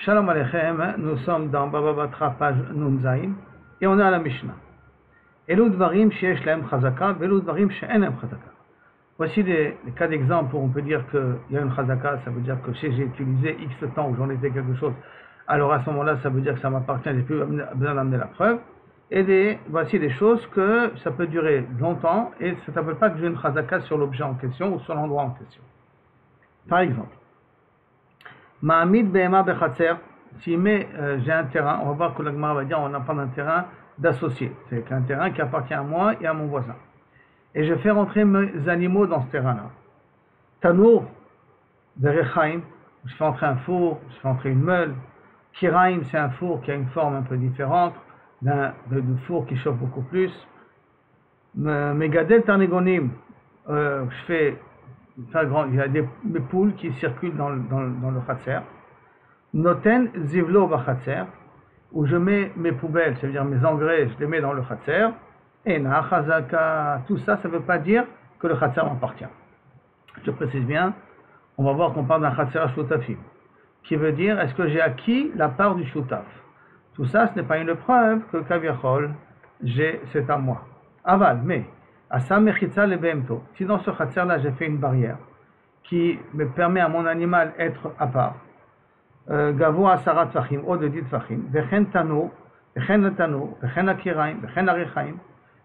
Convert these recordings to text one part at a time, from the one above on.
Shalom Aleichem, nous sommes dans Baba Batra, page Nun Zayin, et on est à la Mishnah. Elu dvarim sheyesh lahem chazaka, velu dvarim she'en lahem chazaka. Voici des cas d'exemple où on peut dire qu'il y a une chazaka, ça veut dire que si j'ai utilisé X temps où j'en ai fait quelque chose, alors à ce moment-là, ça veut dire que ça m'appartient, j'ai plus besoin d'amener la preuve. Et voici des choses que ça peut durer longtemps et ça ne s'appelle pas que j'ai une chazaka sur l'objet en question ou sur l'endroit en question. Par exemple, Ma'amid be'ema bechatzer, si j'ai un terrain, on va voir que l'Agmara va dire on n'a pas d'un terrain d'associé, c'est un terrain qui appartient à moi et à mon voisin. Et je fais rentrer mes animaux dans ce terrain-là. Tanour, berechaim, je fais entrer un four, je fais entrer une meule. Kiraim, c'est un four qui a une forme un peu différente d'un four qui chauffe beaucoup plus. Megadel tarnegonim, je fais il y a des poules qui circulent dans le khatser. Noten zivlo bachatser, où je mets mes poubelles, c'est-à-dire mes engrais, je les mets dans le khatser. Et na chazaka, tout ça, ça ne veut pas dire que le khatser m'appartient. Je précise bien, on va voir qu'on parle d'un khatser shutafim, qui veut dire est-ce que j'ai acquis la part du shutaf. Tout ça, ce n'est pas une preuve que kaviachol, c'est à moi. Aval, mais Asa mechitza lebemto. Si dans ce khatser-là, j'ai fait une barrière qui me permet à mon animal d'être à part, gavo asarat fachim, au de 10 fachim, vechen tano, vechen latano, vechen akiraim, vechen arechaim,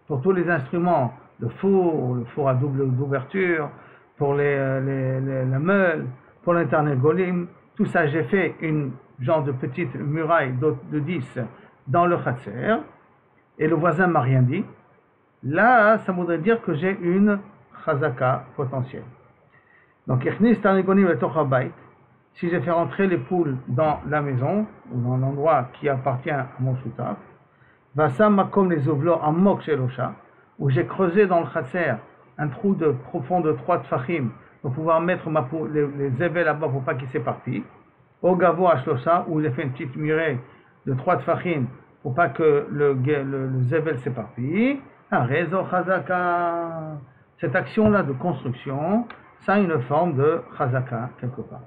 pour tous les instruments, le four à double d'ouverture, pour la meule, pour l'internegolim, tout ça, j'ai fait une genre de petite muraille de 10 dans le khatser, et le voisin m'a rien dit. Là, ça voudrait dire que j'ai une chazaka potentielle. Donc, si j'ai fait rentrer les poules dans la maison, ou dans l'endroit qui appartient à mon shutaf, où j'ai creusé dans le khatser un trou profond de 3 tfachim pour pouvoir mettre les évels là-bas pour pas qu'ils s'éparpillent. Au gavo ashlosa, où j'ai fait une petite muraille de 3 tfachim pour pas que le zével s'éparpille. Un réseau chazaka, cette action-là de construction, ça a une forme de chazaka quelque part.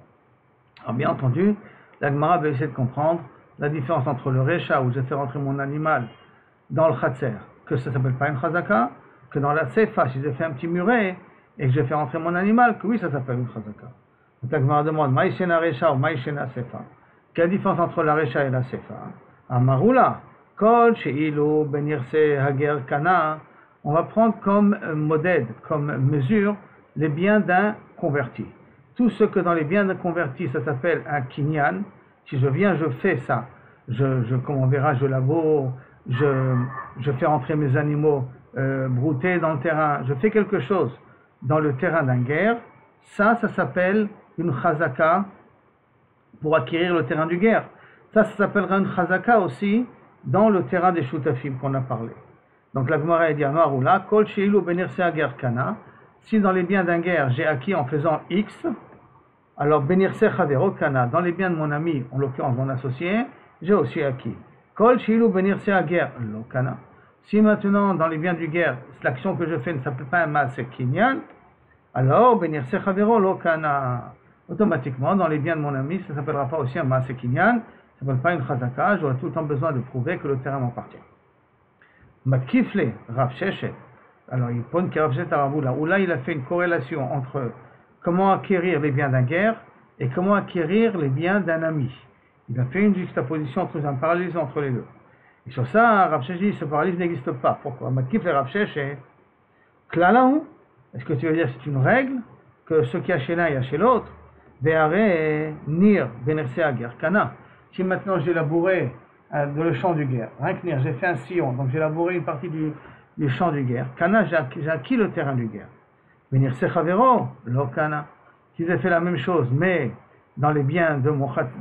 Alors bien entendu, la Gemara va essayer de comprendre la différence entre le recha où j'ai fait rentrer mon animal dans le khatser, que ça ne s'appelle pas une chazaka, que dans la sefa, si j'ai fait un petit muret et que j'ai fait rentrer mon animal, que oui, ça s'appelle une chazaka. Donc la Gemara demande, maïshena recha ou maïshena sefa. Quelle différence entre la recha et la sefa? Amarula. On va prendre comme modèle, comme mesure, les biens d'un converti. Tout ce que dans les biens d'un converti, ça s'appelle un kinyan. Si je viens, je fais ça. Comme on verra, je laboure, je fais rentrer mes animaux broutés dans le terrain. Je fais quelque chose dans le terrain d'un guerre. Ça s'appelle une chazaka pour acquérir le terrain du guerre. Ça s'appellera une chazaka aussi dans le terrain des shutafim qu'on a parlé. Donc la Gemara dit Amaroula, Kol Sheilu Benirse Ager Kana, si dans les biens d'un guerre j'ai acquis en faisant X, alors Benirse Chavero Kana, dans les biens de mon ami, en l'occurrence mon associé, j'ai aussi acquis. Kol Sheilu Benirse Ager Lo Kana. Si maintenant dans les biens du guerre, l'action que je fais ne s'appelle pas un Maaseh Kinyan, alors Benirse Chavero Lo Kana. Automatiquement, dans les biens de mon ami, ça ne s'appellera pas aussi un Maaseh Kinyan. Ça ne s'appelle pas une chazaka, j'aurais tout le temps besoin de prouver que le terrain m'appartient. Makifle, Rav Sheshet. Alors, il pose que Rav Sheshet Araboula, où là, il a fait une corrélation entre comment acquérir les biens d'un guerre et comment acquérir les biens d'un ami. Il a fait une juxtaposition, un parallélisme entre les deux. Et sur ça, Rav Sheshet dit, ce parallélisme n'existe pas. Pourquoi? Makifle, Rav Sheshet. Klalaou, est-ce que tu veux dire que c'est une règle que ce qu'il y a chez l'un, il y a chez l'autre? Ve'are, Nir, Benerse Ager, Kana. Si maintenant j'ai labouré le champ du guerre, j'ai fait un sillon, donc j'ai labouré une partie du champ du guerre. Kana, j'ai acquis le terrain du guerre. Venir sechavero, lo kana. Si j'ai fait la même chose, mais dans les biens de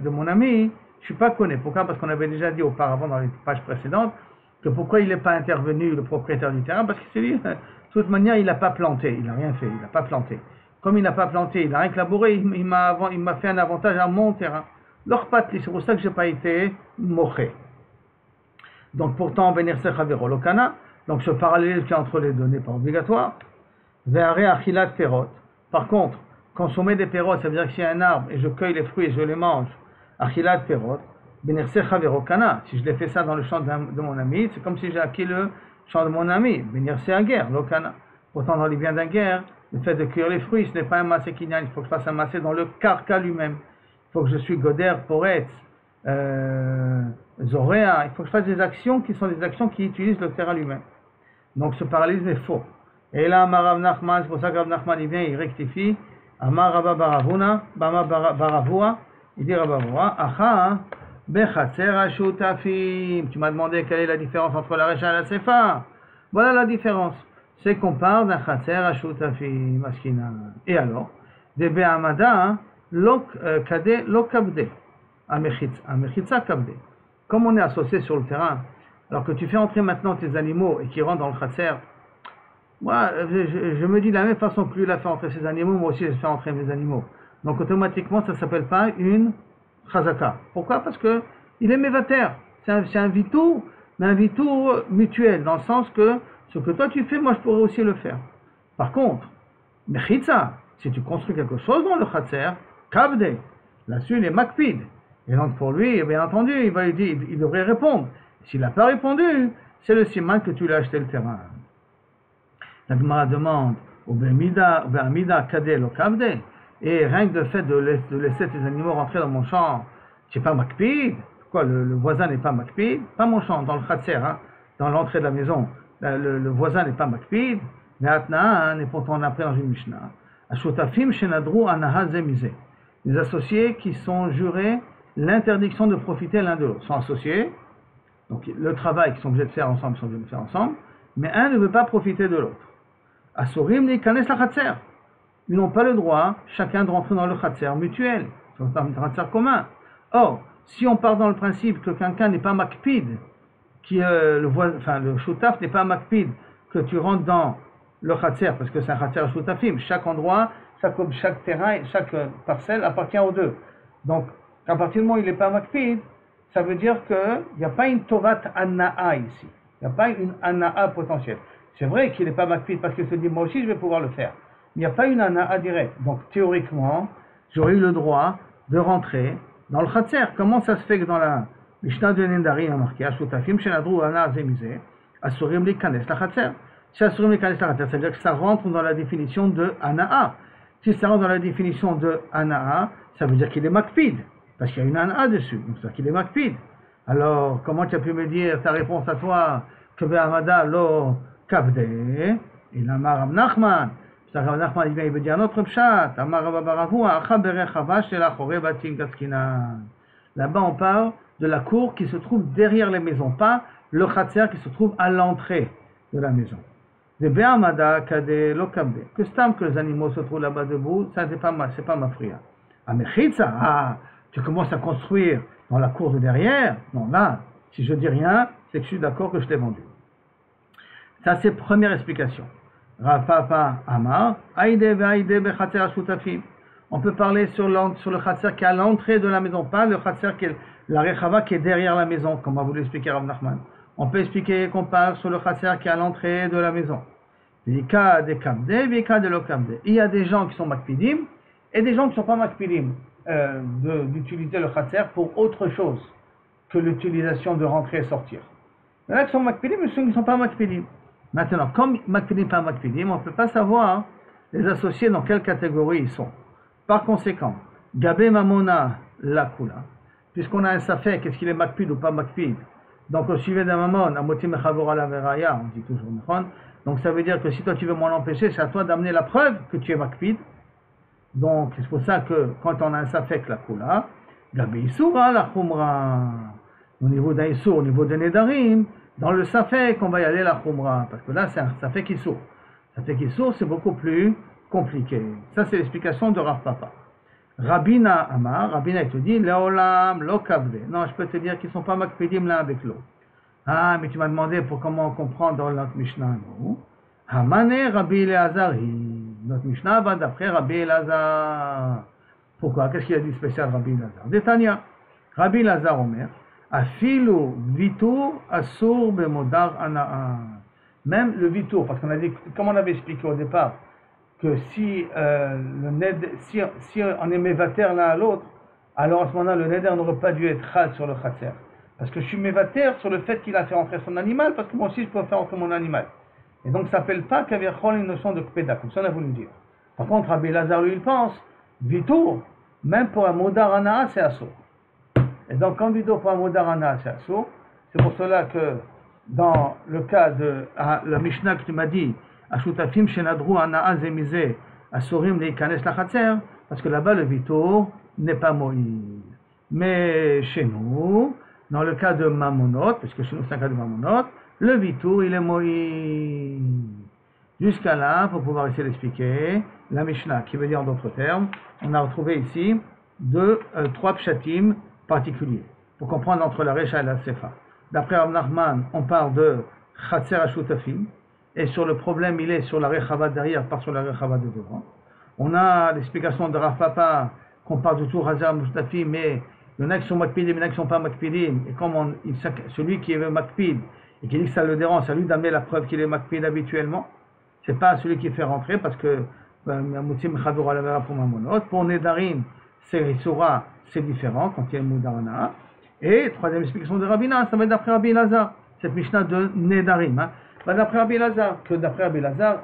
mon ami, je ne suis pas connu. Pourquoi? Parce qu'on avait déjà dit auparavant dans les pages précédentes que pourquoi il n'est pas intervenu le propriétaire du terrain, parce qu'il s'est dit, de toute manière, il n'a pas planté, il n'a rien fait, il n'a pas planté. Comme il n'a pas planté, il n'a rien que labouré, il m'a fait un avantage à mon terrain. C'est pour ça que je n'ai pas été moché. Donc pourtant, venir se chavero lokana, donc ce parallèle qui est entre les deux n'est pas obligatoire. Ve'are achilat perot. Par contre, consommer des perot, ça veut dire que s'il y a un arbre et je cueille les fruits et je les mange, Achilat perot, benirse chavero kana. Si je l'ai fait ça dans le champ de mon ami, c'est comme si j'ai acquis le champ de mon ami. Benirse aguerre, lo kana. Pourtant, dans les biens d'un guerre, le fait de cueillir les fruits, ce n'est pas un massé kinyan. Il faut que je fasse un massé dans le karka lui-même. Il faut que je suis goder, poretz, zoréa. Il faut que je fasse des actions qui sont des actions qui utilisent le terrain lui-même. Donc ce parallélisme est faux. Et là, Amar Nachman, c'est pour ça que Rav Nachman il vient, il rectifie. Amar Rabba Baravuna, Bama Baravua, il dit Rabba Baravua, Acha, Bechatzer Ashutafim. Tu m'as demandé quelle est la différence entre la Recha et la Sefa. Voilà la différence. C'est qu'on parle d'un Chatzer Ashutafim, Maskina. Et alors, des Be'amada, Kade, Lokabde, Amechitza Kabde. Comme on est associé sur le terrain, alors que tu fais entrer maintenant tes animaux et qu'ils rentrent dans le Chatzer, moi, je me dis de la même façon que lui, il a fait entrer ses animaux, moi aussi, je fais entrer mes animaux. Donc, automatiquement, ça ne s'appelle pas une chazaka. Pourquoi? Parce que il est mévater. C'est un vitour, mais un vitour mutuel, dans le sens que ce que toi tu fais, moi, je pourrais aussi le faire. Par contre, mechitza, si tu construis quelque chose dans le chatzer, kabde, là-dessus, il est makpid. Et donc, pour lui, bien entendu, il devrait répondre. S'il n'a pas répondu, c'est le siman que tu lui as acheté le terrain. La Gemara demande au Be'amida Kadel au Kabde, et rien que le fait de laisser tes animaux rentrer dans mon champ, c'est pas Makpid. Pourquoi le voisin n'est pas Makpid? Pas mon champ, dans le Khatser, hein, dans l'entrée de la maison. Le voisin n'est pas Makpid, mais Atna, et pourtant on a appris dans une Mishnah. Ashutafim Shenadru Anaha Zemize. Les associés qui sont jurés l'interdiction de profiter l'un de l'autre. Sont associés, donc le travail qu'ils sont obligés de faire ensemble, ils sont obligés de faire ensemble, mais un ne veut pas profiter de l'autre. Asurim li kanes la chatzer. Ils n'ont pas le droit, chacun de rentrer dans le chatzer mutuel, dans le chatzer commun. Or, si on part dans le principe que quelqu'un n'est pas makpid, le shutaf n'est pas makpid, que tu rentres dans le chatzer, parce que c'est un chatzer shutafim, chaque endroit, chaque terrain, chaque parcelle appartient aux deux. Donc, à partir du moment où il n'est pas makpid, ça veut dire qu'il n'y a pas une tovat anna'a ici. Il n'y a pas une anna'a potentielle. C'est vrai qu'il n'est pas makpid parce qu'il se dit moi aussi je vais pouvoir le faire. Il n'y a pas une anna'a directe. Donc théoriquement, j'aurais eu le droit de rentrer dans le chatzer. Comment ça se fait que dans la Mishnah de Nendari il y a marqué Ashutafim shenadru anna'a zemize asurim li kanes la chatzer. Si asurim li kanes la chatzer, ça veut dire que ça rentre dans la définition de anna'a. Si ça rentre dans la définition de anna'a, ça veut dire qu'il est makpid. Parce qu'il y a une anna'a dessus. Donc c'est qu'il est makpid. Alors, comment tu as pu me dire ta réponse à toi que Be'amada lo Kabde, il a Rav Nachman. Rav Nachman il veut dire un autre pshat. Là-bas on parle de la cour qui se trouve derrière les maisons, pas le khatser qui se trouve à l'entrée de la maison. De Be'amada Kade lo Kabde. Que stam que les animaux se trouvent là-bas debout, ça c'est pas ma fria. Ah mais chitza, tu commences à construire dans la cour de derrière. Non là, si je dis rien, c'est que je suis d'accord que je l'ai vendu. Ça, c'est première explication. Rav Papa Amar, Aïde ve'aïde bechatzer ashutafim. On peut parler sur le chatzer qui est à l'entrée de la maison, pas le chatzer qui est la rechava qui est derrière la maison, comme a voulu expliquer Rav Nachman. On peut expliquer qu'on parle sur le chatzer qui est à l'entrée de la maison. Vika de kabde, vika de lo kabde. Il y a des gens qui sont makpidim et des gens qui ne sont pas makpidim d'utiliser le chatzer pour autre chose que l'utilisation de rentrer et sortir. Il y en a qui sont makpidim et ceux qui ne sont pas makpidim. Maintenant, comme makpidim pas makpidim, on ne peut pas savoir les associés dans quelle catégorie ils sont. Par conséquent, Gabé Mamona Lakula, puisqu'on a un safek, est-ce qu'il est makpid ou pas makpid? Donc au sujet d'un mamon, Amoti Mechavora la Veraya, on dit toujours Mechon. Donc ça veut dire que si toi tu veux m'en empêcher, c'est à toi d'amener la preuve que tu es makpid. Donc c'est pour ça que quand on a un safek Lakula, Gabé Isura la Khumra, au niveau d'un Isur, au niveau des Nedarim, dans le safek, on va y aller la khumra, parce que là, c'est un safek issour. Safek issour, c'est beaucoup plus compliqué. Ça, c'est l'explication de Rav Papa. Rabina Amar, Rabina, il te dit, Leolam, lo kabde. Non, je peux te dire qu'ils ne sont pas makpedim l'un avec l'autre. Ah, mais tu m'as demandé pour comment comprendre dans notre Mishnah. Hamane Rabbi Eleazari. Notre Mishnah va d'après Rabbi Elazar. Pourquoi? Qu'est-ce qu'il a dit spécial Rabbi Elazar? Détania. Rabbi Elazar Omer. Afilu vitur asur bemodar ana'a. Même le vitour, parce qu'on a dit, comme on avait expliqué au départ, que si on est mévater l'un à l'autre, alors à ce moment-là, le neder n'aurait pas dû être chal sur le khatser. Parce que je suis mévater sur le fait qu'il a fait entrer son animal, parce que moi aussi je peux faire entrer mon animal. Et donc ça ne s'appelle pas qu'aviachol une notion de kpeda, comme ça on a voulu dire. Par contre, Rabbi Lazar lui il pense, vitour, même pour un modar anaa, c'est assour. Et donc quand vitour pour un modar anaa, c'est assour, c'est pour cela que dans le cas de la Mishnah que tu m'as dit, Ashutafim shenadru anaa zemizeh, assurim leikanes la khatser, parce que là-bas le vitour n'est pas moïl. Mais chez nous, dans le cas de Mamonot, parce que chez nous c'est un cas de Mamonot, le vitour il est moïl. Jusqu'à là, pour pouvoir essayer d'expliquer, la Mishnah, qui veut dire en d'autres termes, on a retrouvé ici trois pshatim particuliers, pour comprendre entre la Recha et la Sefa. D'après Rav Nachman, on parle de Chatser Ashutafim, et sur le problème, il est sur la Rechava derrière, pas sur la Rechava de devant. On a l'explication de Rav Papa, qu'on parle de tout Hazar Ashutafim, mais il y en a qui sont makpidim, il y en a qui ne sont pas makpidim, et comme celui qui est makpid, et qui dit que ça le dérange, c'est à lui d'amener la preuve qu'il est makpid habituellement. C'est pas celui qui fait rentrer, parce que pour Nedarim, c'est Surah, c'est différent quand il y a une Moudarana. Et troisième explication de Rabina, ça va être d'après Rabbi Lazar, cette Mishnah de Nedarim. Hein. D'après Rabbi Lazar,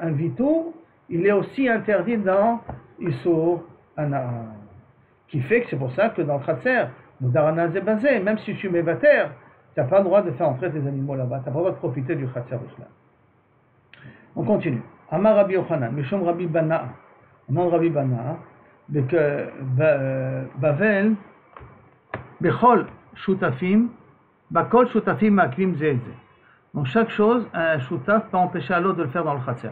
un vitour, il est aussi interdit dans Issur Anaa. Qui fait que c'est pour ça que dans le Khatser, Moudarana Zebazé, même si je suis mévater, tu n'as pas le droit de faire entrer tes animaux là-bas, tu n'as pas le droit de profiter du Khatser Islam. On continue. Amar Rabbi Yochanan, Mishom Rabbi Bana, nom Rabbi Bana, Bavel, Bechol Shutafim, Bakol Shutafim Makvim Zeze. Donc chaque chose, un Shutaf peut empêcher à l'autre de le faire dans le Khatser.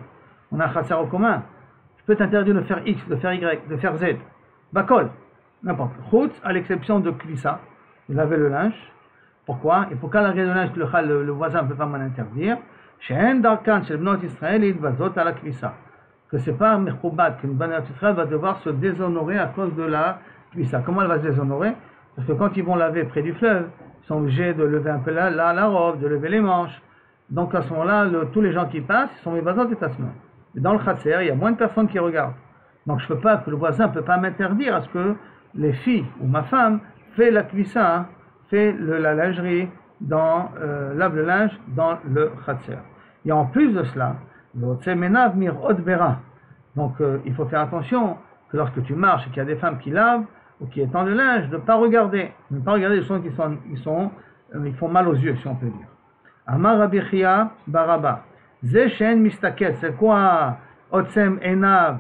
On a un Khatser au commun. Je peux t'interdire de faire X, de faire Y, de faire Z. Bakol, n'importe. Chutz, à l'exception de Kvissa, de laver le linge. Pourquoi? Et pourquoi laver le linge, le voisin ne peut pas m'en interdire? She'en darkan shel bnot Israël idvazot à la kvissa, que c'est pas un mechoubat qu'une bnot Israël va devoir se déshonorer à cause de la kvissa. Comment elle va se déshonorer? Parce que quand ils vont laver près du fleuve, ils sont obligés de lever un peu la robe, de lever les manches. Donc à ce moment-là, tous les gens qui passent, ils sont mevazot et tasma. Mais dans le khatser, il y a moins de personnes qui regardent. Donc je peux pas, que le voisin ne peut pas m'interdire à ce que les filles ou ma femme fait la kvissa, fait la lingerie, lave le linge dans le khatser. Et en plus de cela, donc il faut faire attention que lorsque tu marches et qu'il y a des femmes qui lavent ou qui étendent le linge, de ne pas regarder les choses qui ils font mal aux yeux, si on peut dire. Amar Rabbi Chia Baraba, Ze Shen Mistaket, c'est quoi Otsem Enav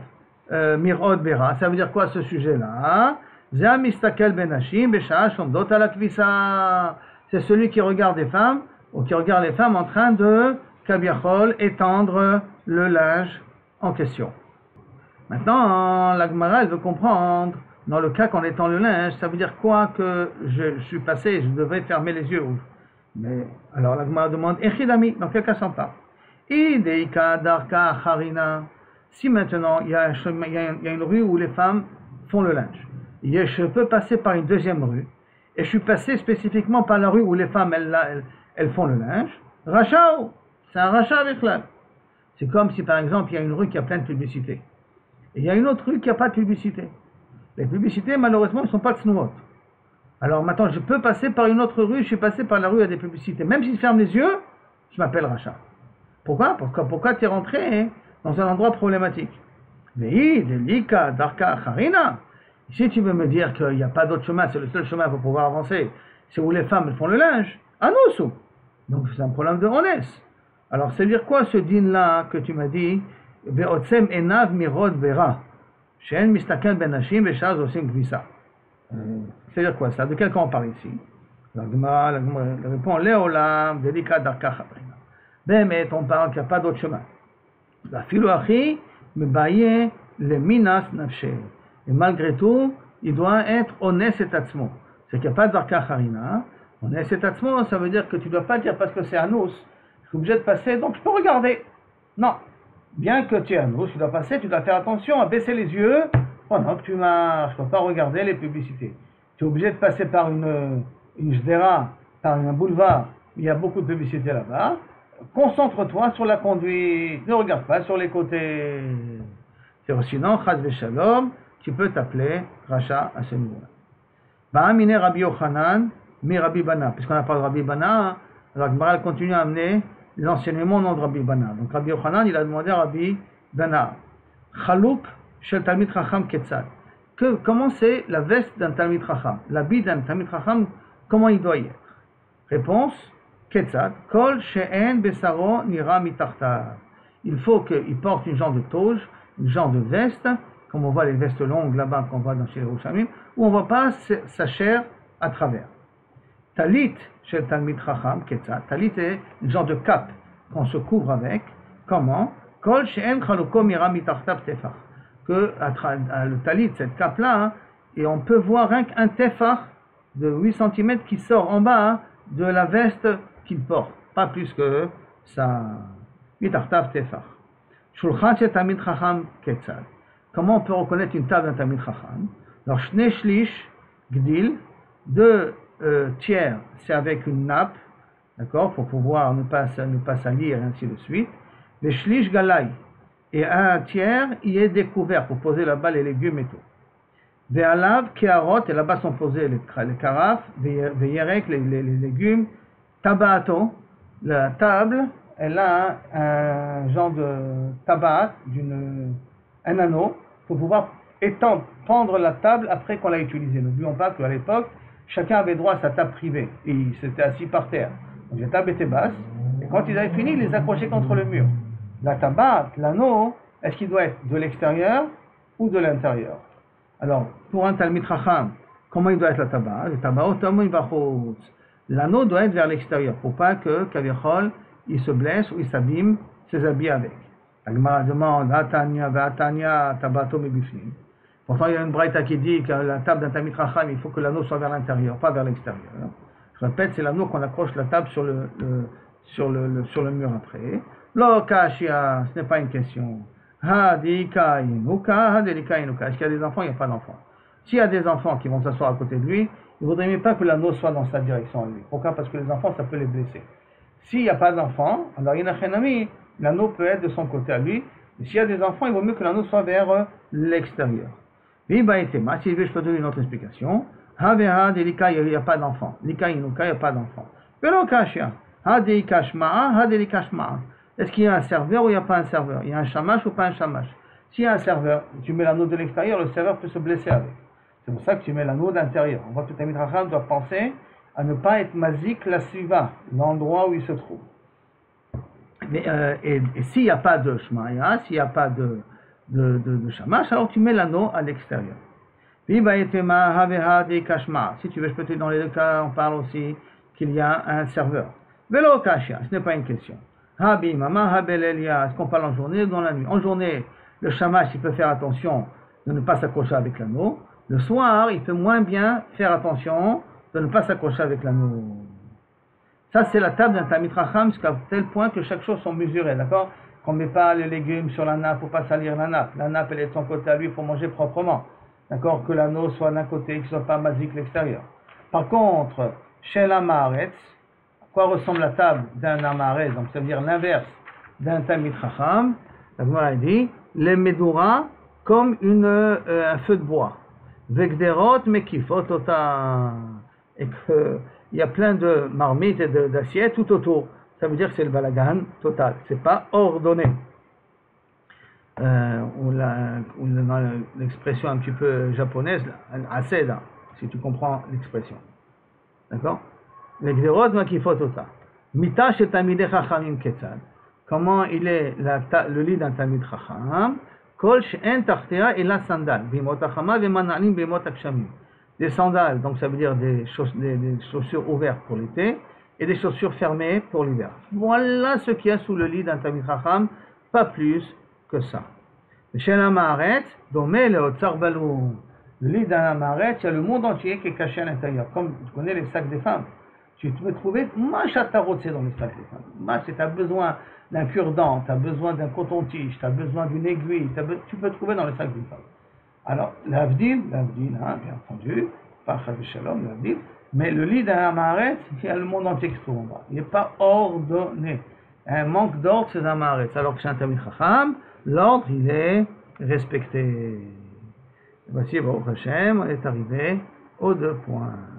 Mirod Bera? Ça veut dire quoi ce sujet-là? Ze Mistakel Benashim Besha Shomdot ala Kvissa. C'est celui qui regarde les femmes, ou qui regarde les femmes en train de Kabiachol, étendre le linge en question. Maintenant, la Gemara, elle veut comprendre, dans le cas qu'on étend le linge, ça veut dire quoi que je suis passé, je devais fermer les yeux. Mais, alors la Gemara demande, Echidami, dans quel cas s'en parle? Ideika Darka Harina, si maintenant il y a une rue où les femmes font le linge, et je peux passer par une deuxième rue, et je suis passé spécifiquement par la rue où les femmes elles font le linge, Rachao, c'est un rachat avec là. C'est comme si par exemple il y a une rue qui a plein de publicité. Et il y a une autre rue qui n'a pas de publicité. Les publicités malheureusement ne sont pas de snouot. Alors maintenant je peux passer par une autre rue, je suis passé par la rue où il y a des publicités. Même si je ferme les yeux, je m'appelle rachat. Pourquoi? Pourquoi tu es rentré dans un endroit problématique? Delika, Darka, Harina. Si tu veux me dire qu'il n'y a pas d'autre chemin, c'est le seul chemin pour pouvoir avancer, c'est où les femmes font le linge, Anoussou. Donc c'est un problème de honnête. Alors c'est dire quoi ce din-là que tu m'as dit, Ve'otsem enav mirod vera, she'en mistaken benashim ve'shaz osim kvissa. C'est dire quoi ça? De quel cas on parle ici? La Gemara répond, Léolam, Delika Darka Harina. Bémet, on parle qu'il n'y a pas d'autre chemin. La filoachi, mebaye, le minas nafshe. Et malgré tout, il doit être honnête et atzmo. C'est qu'il n'y a pas de Darka Harina. Honnête et atzmo, ça veut dire que tu ne dois pas dire parce que c'est anous, je suis obligé de passer, donc je peux regarder. Non. Bien que tu es anous, tu dois passer, tu dois faire attention à baisser les yeux pendant que tu marches. Tu ne dois pas regarder les publicités. Tu es obligé de passer par une jdera, par un boulevard, il y a beaucoup de publicité là-bas. Concentre-toi sur la conduite, ne regarde pas sur les côtés. Sinon, chas v'shalom, tu peux t'appeler rachat à ce niveau-là. Ba'amine Rabbi Yochanan, mi Rabbi Bana. Puisqu'on a parlé de Rabbi Bana, alors Gemara continue à amener l'enseignement au nom de Rabbi Bana. Donc Rabbi Yochanan, il a demandé à Rabbi Bana, Chalouk shel Talmid Chacham Ketzad. Comment c'est la veste d'un Talmid Chacham? L'habit d'un Talmid Chacham, comment il doit y être? Réponse, Ketzad, Kol she'en besaro nira mitarta. Il faut qu'il porte une genre de toge, une genre de veste, comme on voit les vestes longues là-bas qu'on voit dans chez les Rouchamim, où on ne voit pas sa chair à travers. Talit chez Talmid Chacham, Ketzad. Talit est une genre de cape qu'on se couvre avec. Comment? Kol she'en chaluko mira mitarta tefach. Que le talit, cette cape-là, et on peut voir rien qu'un tefach de 8 cm qui sort en bas de la veste qu'il porte. Pas plus que ça. Mitartav tefach. Shulchan chez Talmid Chacham Ketzad. Comment on peut reconnaître une table d'un Talmid Chacham? Alors, Shnei Shlish Gdil, 2 tiers, c'est avec une nappe, d'accord, pour pouvoir ne pas salir, et ainsi de suite. Les Shlish Galai, et 1 tiers, il est découvert pour poser là-bas les légumes et tout. Ve'alav Keharot, et là-bas sont posés les carafes, Ve'yerek, les légumes. Tabato, la table, elle a un genre de tabac, un anneau, pour pouvoir prendre la table après qu'on l'a utilisée. N'oublions pas qu'à l'époque, chacun avait droit à sa table privée, et il s'était assis par terre. Donc la table était basse, et quand ils avaient fini, ils les accrochaient contre le mur. La tabac, l'anneau, est-ce qu'il doit être de l'extérieur ou de l'intérieur? Alors, pour un Talmid Chacham, comment il doit être la tabac? Le tabac, l'anneau doit être vers l'extérieur, pour pas que Kavichol, il se blesse ou il s'abîme ses habits avec. La Gemara demande, Atanya, tabato mebifnim. Pourtant, il y a une braïta qui dit que la table d'un Talmid Chacham, il faut que l'anneau soit vers l'intérieur, pas vers l'extérieur. Je répète, c'est l'anneau qu'on accroche la table sur le mur après. Lo kashia, ce n'est pas une question. Hadika inuka, hadelika inuka. Est-ce qu'il y a des enfants? Il n'y a pas d'enfants. S'il y a des enfants qui vont s'asseoir à côté de lui, il ne vaudrait mieux pas que l'anneau soit dans sa direction à lui. Pourquoi? Parce que les enfants, ça peut les blesser. S'il n'y a pas d'enfants, alors l'anneau peut être de son côté à lui. Et s'il y a des enfants, il vaut mieux que l'anneau soit vers l'extérieur. Viba et Tema, si je peux donner une autre explication. Haveha delika, il n'y a pas d'enfant. Lika inuka, il n'y a pas d'enfant. Velo kashia, hadelika shma'a, hadelika shma'a. Est-ce qu'il y a un serveur ou il n'y a pas un serveur? Il y a un shamash ou pas un shamash? S'il y a un serveur, tu mets l'anneau de l'extérieur, le serveur peut se blesser avec. C'est pour ça que tu mets l'anneau d'intérieur. On voit que Talmid Chacham doit penser à ne pas être mazik la suiva, l'endroit où il se trouve. Mais, et s'il n'y a pas de shmaya, s'il n'y a pas de shamash, alors tu mets l'anneau à l'extérieur. Si tu veux, je peux te dire dans les deux cas, on parle aussi qu'il y a un serveur. Velo kashia, ce n'est pas une question. Habi mama habelelia, est-ce qu'on parle en journée ou dans la nuit? En journée, le shamash, il peut faire attention de ne pas s'accrocher avec l'anneau. Le soir, il peut moins bien faire attention de ne pas s'accrocher avec l'anneau. Ça, c'est la table d'un Talmid Chacham, jusqu'à tel point que chaque chose sont mesurées, d'accord? Qu'on ne met pas les légumes sur la nappe, il ne faut pas salir la nappe. La nappe, elle est de son côté à lui, il faut manger proprement. D'accord? Que l'anneau soit d'un côté, qu'il ne soit pas mazik l'extérieur. Par contre, chez l'Amaretz, à quoi ressemble la table d'un Amaretz? Donc, ça veut dire l'inverse d'un Talmid Chacham. La Gemara dit, les Medura comme un feu de bois. Vekderot mekifot ota. Et qu'il y a plein de marmites et d'assiettes tout autour. Ça veut dire que c'est le balagan total. C'est pas ordonné. Ou dans l'expression un petit peu japonaise, aseda, si tu comprends l'expression. D'accord? Vekderot mekifot ota. Mita chez Talmidei Chachamim ketzad. Comment il est le lit d'un Talmid Chacham? Kol she'en tachtea ela sandal, bimot hachama ve'manalim bimot hakshamim. Des sandales, donc ça veut dire des chaussures ouvertes pour l'été et des chaussures fermées pour l'hiver. Voilà ce qu'il y a sous le lit d'un Talmid Chacham, pas plus que ça. Chez l'Amaretz, domé le otsar balou. Le lit d'un Amaretz, il y a le monde entier qui est caché à l'intérieur. Comme tu connais les sacs des femmes, tu peux trouver machatarot, c'est dans les sacs des femmes. Tu as besoin d'un cure-dent, tu as besoin d'un coton-tige, tu as besoin d'une aiguille, tu peux trouver dans les sacs d'une femme. Alors, l'avdil, hein, bien entendu, pas Chas Shalom, l'avdil, mais le lit d'un Amaretz, il y a le monde entier qui se trouve en bas. Il n'est pas ordonné. Il y a un manque d'ordre chez un Amaretz. Alors que chez un Talmid Chacham, l'ordre, il est respecté. Et voici, Baruch Hashem, on est arrivé aux deux points.